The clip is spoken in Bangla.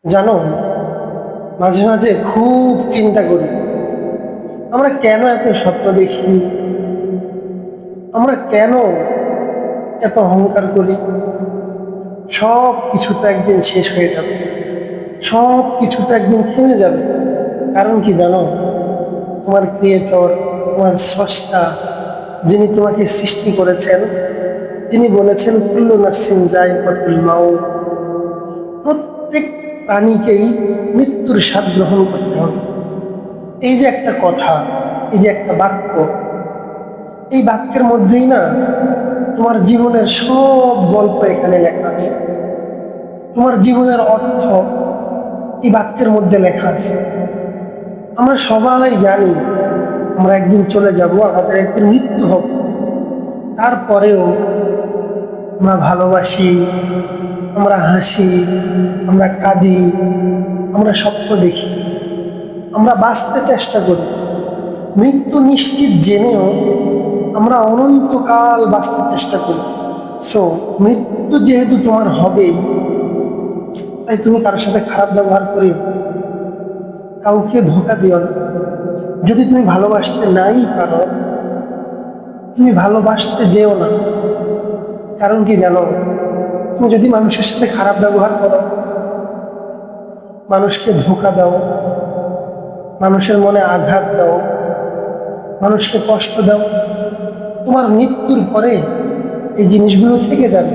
জানো, মাঝে মাঝে খুব চিন্তা করি আমরা কেন এত স্বপ্ন দেখি, আমরা কেন এত অহংকার করি। সব কিছু তো একদিন শেষ হয়ে যাবে, সব কিছু তো একদিন থেমে যাবে। কারণ কি জানো, তোমার ক্রিয়েটর, তোমার স্রষ্টা, যিনি তোমাকে সৃষ্টি করেছেন, তিনি বলেছেন কুল্লু নাফসিন যায়কাতুল মাউত, প্রত্যেক প্রাণীকেই মৃত্যুর স্বাদ গ্রহণ করতে হবে। এই যে একটা কথা, এই যে একটা বাক্য, এই বাক্যের মধ্যেই না তোমার জীবনের সব গল্প এখানে লেখা আছে। তোমার জীবনের অর্থ এই বাক্যের মধ্যে লেখা আছে। আমরা সবাই জানি আমরা একদিন চলে যাব, আমাদের একদিন মৃত্যু হবে। তারপরেও আমরা ভালোবাসি, আমরা হাসি, আমরা কাঁদি, আমরা স্বপ্ন দেখি, আমরা বাঁচতে চেষ্টা করি। মৃত্যু নিশ্চিত জেনেও আমরা অনন্তকাল বাঁচতে চেষ্টা করি। সো মৃত্যু যেহেতু তোমার হবেই, তাই তুমি কারোর সাথে খারাপ ব্যবহার করিও, কাউকে ধোঁকা দিও না। যদি তুমি ভালোবাসতে নাই পারো, তুমি ভালোবাসতে যেও না। কারণ কি জানো, তুমি যদি মানুষের সাথে খারাপ ব্যবহার করো, মানুষকে ধোঁকা দাও, মানুষের মনে আঘাত দাও, মানুষকে কষ্ট দাও, তোমার মৃত্যুর পরে এই জিনিসগুলো থেকে যাবে।